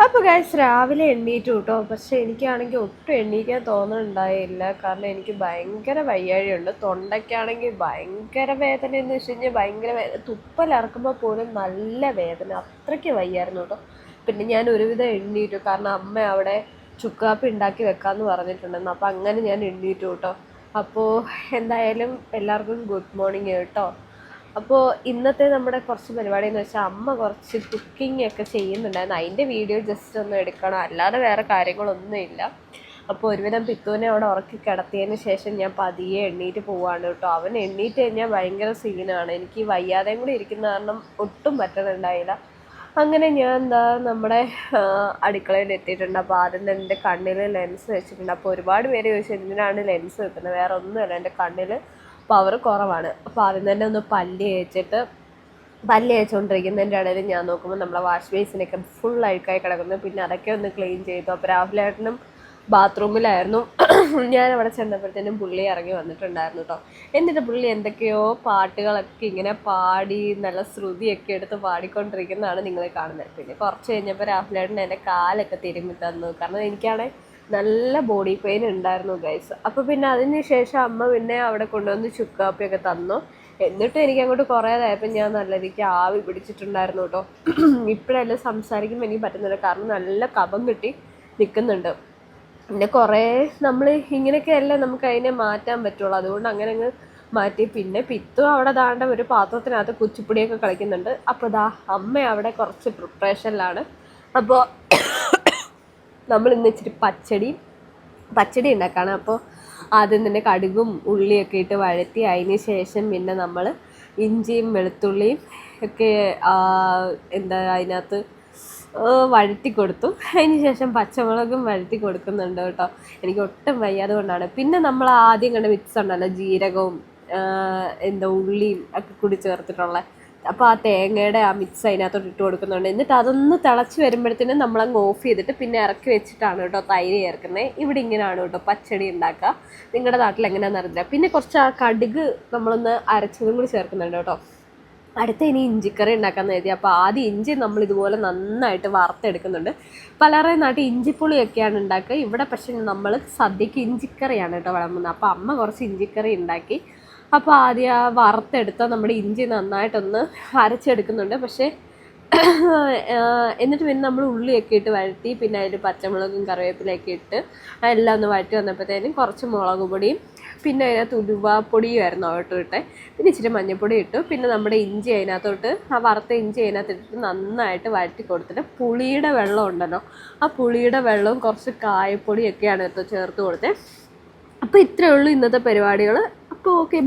അപ്പോൾ ഗൈസ് രാവിലെ എണ്ണീറ്റു കേട്ടോ. പക്ഷെ എനിക്കാണെങ്കിൽ ഒട്ടും എണ്ണീക്കാൻ തോന്നുന്നുണ്ടായില്ല. കാരണം എനിക്ക് ഭയങ്കര വയ്യാഴിയുണ്ട്. തൊണ്ടയ്ക്കാണെങ്കിൽ ഭയങ്കര വേദന എന്ന് വെച്ച് കഴിഞ്ഞാൽ ഭയങ്കര തുപ്പലിറക്കുമ്പോൾ പോലും നല്ല വേദന, അത്രയ്ക്ക് വയ്യായിരുന്നു കേട്ടോ. പിന്നെ ഞാൻ ഒരുവിധം എണ്ണീറ്റു, കാരണം അമ്മ അവിടെ ചുക്കാപ്പി ഉണ്ടാക്കി വെക്കാമെന്ന് പറഞ്ഞിട്ടുണ്ടെന്ന്. അപ്പോൾ അങ്ങനെ ഞാൻ എണ്ണീറ്റു കേട്ടോ. അപ്പോൾ എന്തായാലും എല്ലാവർക്കും ഗുഡ് മോർണിംഗ് കേട്ടോ. അപ്പോൾ ഇന്നത്തെ നമ്മുടെ കുറച്ച് പരിപാടി എന്ന് വെച്ചാൽ അമ്മ കുറച്ച് കുക്കിംഗ് ഒക്കെ ചെയ്യുന്നുണ്ടായിരുന്നു. അതിൻ്റെ വീഡിയോ ജസ്റ്റ് ഒന്ന് എടുക്കണം, അല്ലാതെ വേറെ കാര്യങ്ങളൊന്നുമില്ല. അപ്പോൾ ഒരുവിധം പിത്തുവിനെ അവിടെ ഉറക്കി കിടത്തിയതിന് ശേഷം ഞാൻ പതിയെ എണ്ണീറ്റ് പോവാണ് കേട്ടോ. അവൻ എണ്ണീറ്റ് കഴിഞ്ഞാൽ ഭയങ്കര സീനാണ്. എനിക്ക് വയ്യാതെയും കൂടി ഇരിക്കുന്ന കാരണം ഒട്ടും പറ്റുന്നുണ്ടായില്ല. അങ്ങനെ ഞാൻ നമ്മുടെ അടുക്കളയിൽ എത്തിയിട്ടുണ്ട്. അപ്പോൾ ആദ്യം തന്നെ എൻ്റെ കണ്ണിൽ ലെൻസ് വെച്ചിട്ടുണ്ട്. അപ്പോൾ ഒരുപാട് പേര് ചോദിച്ചു എന്തിനാണ് ലെൻസ് വെക്കുന്നത്. വേറെ ഒന്നുമല്ല, എൻ്റെ കണ്ണിൽ പവർ കുറവാണ്. അപ്പോൾ ആദ്യം തന്നെ ഒന്ന് പല്ല് തേച്ചുകൊണ്ടിരിക്കുന്നതിൻ്റെ ഇടയിൽ ഞാൻ നോക്കുമ്പോൾ നമ്മളെ വാഷ് ബേസിനൊക്കെ ഫുൾ അഴുക്കായി കിടക്കുന്നു. പിന്നെ അതൊക്കെ ഒന്ന് ക്ലീൻ ചെയ്തു. അപ്പോൾ രാവിലേട്ടനും ബാത്റൂമിലായിരുന്നു. ഞാൻ അവിടെ ചെന്നപ്പോഴത്തേനും പുള്ളി ഇറങ്ങി വന്നിട്ടുണ്ടായിരുന്നു കേട്ടോ. എന്നിട്ട് പുള്ളി എന്തൊക്കെയോ പാട്ടുകളൊക്കെ ഇങ്ങനെ പാടി നല്ല ശ്രുതിയൊക്കെ എടുത്ത് പാടിക്കൊണ്ടിരിക്കുന്നതാണ് നിങ്ങൾ കാണുന്നത്. പിന്നെ കുറച്ച് കഴിഞ്ഞപ്പോൾ രാഹുലേട്ടൻ എൻ്റെ കാലൊക്കെ തിരുമ്മി തന്നു, കാരണം എനിക്കാണെങ്കിൽ നല്ല ബോഡി പെയിൻ ഉണ്ടായിരുന്നു ഗൈസ്. അപ്പോൾ പിന്നെ അതിന് ശേഷം അമ്മ പിന്നെ അവിടെ കൊണ്ടുവന്ന് ചുക്കാപ്പിയൊക്കെ തന്നു. എന്നിട്ട് എനിക്ക് അങ്ങോട്ട് കുറേ ആയപ്പോൾ ഞാൻ നല്ല രീതിക്ക് ആവി പിടിച്ചിട്ടുണ്ടായിരുന്നു കേട്ടോ. ഇപ്പോഴെല്ലാം സംസാരിക്കുമ്പോൾ എനിക്ക് പറ്റുന്നില്ല, കാരണം നല്ല കഫം കിട്ടി നിൽക്കുന്നുണ്ട്. പിന്നെ കുറേ നമ്മൾ ഇങ്ങനെയൊക്കെയല്ലേ നമുക്ക് അതിനെ മാറ്റാൻ പറ്റുള്ളൂ. അതുകൊണ്ട് അങ്ങനെ അങ്ങ് മാറ്റി. പിന്നെ പിത്തു അവിടെ ദാണ്ട ഒരു പാത്രത്തിനകത്ത് കുച്ചിപ്പൊടിയൊക്കെ കളിക്കുന്നുണ്ട്. അപ്പോൾ അമ്മ അവിടെ കുറച്ച് പ്രിപ്പറേഷനിലാണ്. അപ്പോൾ നമ്മൾ ഇന്ന് ഇച്ചിരി പച്ചടി ഉണ്ടാക്കുകയാണ്. അപ്പോൾ ആദ്യം തന്നെ കടുകും ഉള്ളിയൊക്കെ ഇട്ട് വഴറ്റി അതിന് ശേഷം പിന്നെ നമ്മൾ ഇഞ്ചിയും വെളുത്തുള്ളിയും ഒക്കെ അതിനകത്ത് വഴറ്റി കൊടുത്തു. അതിന് ശേഷം പച്ചമുളകും വഴറ്റി കൊടുക്കുന്നുണ്ട് കേട്ടോ. എനിക്ക് ഒട്ടും വയ്യാതെ കൊണ്ടാണ്. പിന്നെ നമ്മൾ ആദ്യം കണ്ട മിക്സ് ഉണ്ടല്ലോ, ജീരകവും ഉള്ളിയും ഒക്കെ കൂടി ചേർത്തിട്ടുള്ള, അപ്പോൾ ആ തേങ്ങയുടെ ആ മിക്സ് അതിനകത്തോട്ട് ഇട്ട് കൊടുക്കുന്നുണ്ട്. എന്നിട്ട് അതൊന്ന് തിളച്ച് വരുമ്പോഴത്തേനും നമ്മളങ്ങ് ഓഫ് ചെയ്തിട്ട് പിന്നെ ഇറക്കി വെച്ചിട്ടാണ് കേട്ടോ തൈര് ചേർക്കുന്നത്. ഇവിടെ ഇങ്ങനെയാണ് കേട്ടോ പച്ചടി ഉണ്ടാക്കുക. നിങ്ങളുടെ നാട്ടിൽ എങ്ങനെയാണെന്ന് അറിയില്ല. പിന്നെ കുറച്ച് ആ കടുക് നമ്മളൊന്ന് അരച്ചതും കൂടി ചേർക്കുന്നുണ്ട് കേട്ടോ. അടുത്ത ഇനി ഇഞ്ചിക്കറി ഉണ്ടാക്കാമെന്ന് കരുതി. അപ്പോൾ ആദ്യം ഇഞ്ചി നമ്മൾ ഇതുപോലെ നന്നായിട്ട് വറുത്തെടുക്കുന്നുണ്ട്. പലരുടെയും നാട്ടിൽ ഇഞ്ചിപ്പുളിയൊക്കെയാണ് ഉണ്ടാക്കുക. ഇവിടെ പക്ഷേ നമ്മൾ സദ്യക്ക് ഇഞ്ചിക്കറിയാണ് കേട്ടോ വിളമ്പുന്നത്. അപ്പോൾ അമ്മ കുറച്ച് ഇഞ്ചിക്കറി ഉണ്ടാക്കി. അപ്പോൾ ആദ്യം ആ വറുത്തെടുത്ത നമ്മുടെ ഇഞ്ചി നന്നായിട്ടൊന്ന് അരച്ചെടുക്കുന്നുണ്ട്. പക്ഷേ എന്നിട്ട് പിന്നെ നമ്മൾ ഉള്ളിയൊക്കെ ഇട്ട് വഴറ്റി പിന്നെ അതിൽ പച്ചമുളകും കറിവേപ്പിലയൊക്കെ ഇട്ട് എല്ലാം ഒന്ന് വഴറ്റി വന്നപ്പോഴത്തേനും കുറച്ച് മുളക് പൊടിയും പിന്നെ അതിനകത്ത് ഉലുവാപ്പൊടിയുമായിരുന്നു കേട്ടോ ഇട്ടെ. പിന്നെ ഇച്ചിരി മഞ്ഞൾപ്പൊടി ഇട്ടു. പിന്നെ നമ്മുടെ ഇഞ്ചി അതിനകത്തോട്ട് ആ വറുത്ത ഇഞ്ചി അതിനകത്ത് ഇട്ടിട്ട് നന്നായിട്ട് വഴറ്റി കൊടുത്തിട്ട് പുളിയുടെ വെള്ളം ഉണ്ടല്ലോ, ആ പുളിയുടെ വെള്ളവും കുറച്ച് കായപ്പൊടിയൊക്കെയാണ് കേട്ടോ ചേർത്ത് കൊടുത്തത്. അപ്പോൾ ഇത്രയേ ഉള്ളൂ ഇന്നത്തെ പരിപാടികൾ. അപ്പോൾ ഓക്കെ.